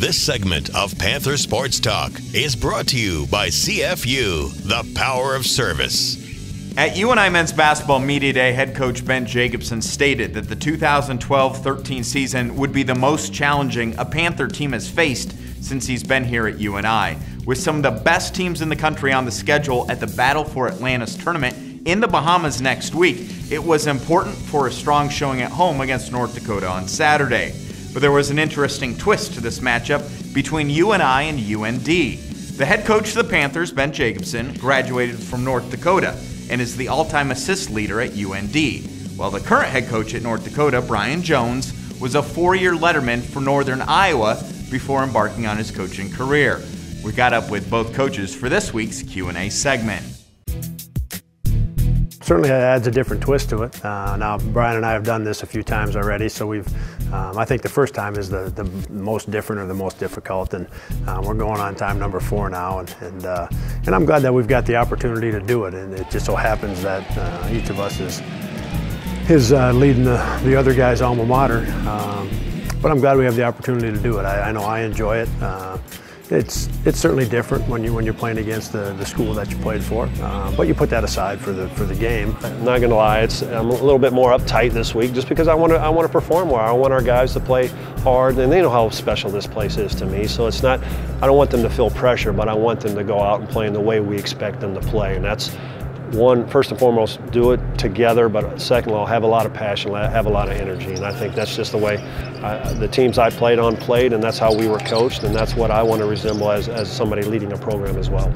This segment of Panther Sports Talk is brought to you by CFU, the power of service. At UNI Men's Basketball Media Day, head coach Ben Jacobson stated that the 2012-13 season would be the most challenging a Panther team has faced since he's been here at UNI. With some of the best teams in the country on the schedule at the Battle for Atlantis tournament in the Bahamas next week, it was important for a strong showing at home against North Dakota on Saturday. But there was an interesting twist to this matchup between UNI and UND. The head coach of the Panthers, Ben Jacobson, graduated from North Dakota and is the all-time assist leader at UND, while the current head coach at North Dakota, Brian Jones, was a four-year letterman for Northern Iowa before embarking on his coaching career. We got up with both coaches for this week's Q&A segment. Certainly adds a different twist to it. Now, Brian and I have done this a few times already, so I think the first time is the most different or the most difficult, and we're going on time number 4 now, and I'm glad that we've got the opportunity to do it, and it just so happens that each of us is leading the other guy's alma mater, but I'm glad we have the opportunity to do it. I know I enjoy it. It's certainly different when you're playing against the school that you played for, but you put that aside for the game. I'm not gonna lie, I'm a little bit more uptight this week, just because I want to perform well. I want our guys to play hard, and they know how special this place is to me. So it's not, I don't want them to feel pressure, but I want them to go out and play in the way we expect them to play, and that's one, first and foremost, do it together, but second of all, have a lot of passion, have a lot of energy, and I think that's just the way the teams I played on played, and that's how we were coached, and that's what I want to resemble as somebody leading a program as well.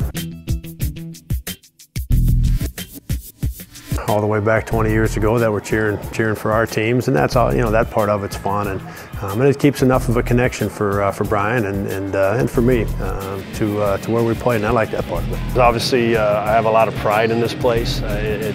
All the way back 20 years ago that we're cheering for our teams, and that's all, that part of it's fun, and it keeps enough of a connection for Brian and for me to where we play, and I like that part of it. Obviously, I have a lot of pride in this place. It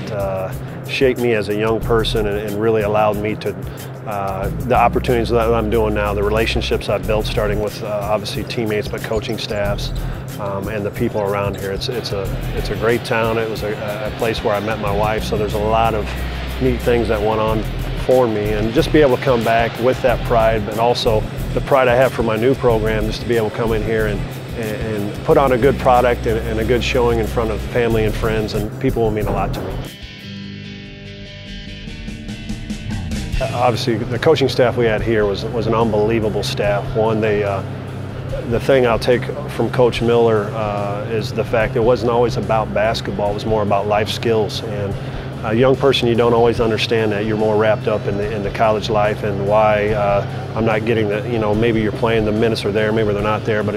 shaped me as a young person and really allowed me to the opportunities that I'm doing now, the relationships I've built, starting with obviously teammates, but coaching staffs. And the people around here. It's a great town. It was a place where I met my wife, so there's a lot of neat things that went on for me, and just be able to come back with that pride, but also the pride I have for my new program, just to be able to come in here and put on a good product and a good showing in front of family and friends, and people will mean a lot to me. Obviously, the coaching staff we had here was an unbelievable staff. One, the thing I'll take from Coach Miller is the fact it wasn't always about basketball, it was more about life skills. And a young person, you don't always understand that. You're more wrapped up in the college life and why I'm not getting maybe you're playing, the minutes are there, maybe they're not there, but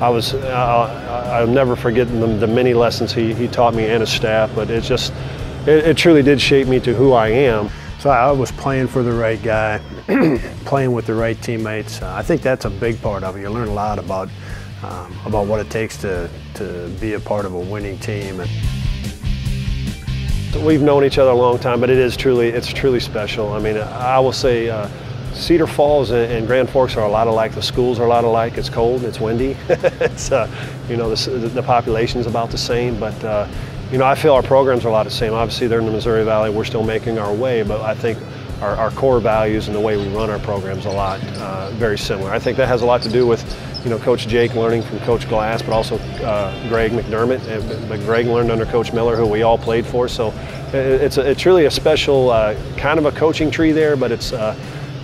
I'll never forget the many lessons he taught me and his staff, but it truly did shape me to who I am. So I was playing for the right guy, playing with the right teammates. I think that's a big part of it. You learn a lot about what it takes to be a part of a winning team. We've known each other a long time, but it's truly special. I mean, I will say Cedar Falls and Grand Forks are a lot alike. The schools are a lot alike. It's cold, it's windy. It's the population's about the same, but I feel our programs are a lot the same. Obviously, they're in the Missouri Valley. We're still making our way, but I think our core values and the way we run our programs a lot very similar. I think that has a lot to do with Coach Jake learning from Coach Glass, but also Greg McDermott. But Greg learned under Coach Miller, who we all played for. So it's really a special kind of a coaching tree there, but it's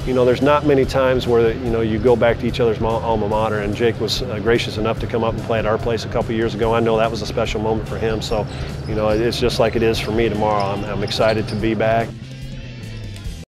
there's not many times where you go back to each other's alma mater, and Jake was gracious enough to come up and play at our place a couple years ago. I know that was a special moment for him, so it's just like it is for me tomorrow. I'm excited to be back.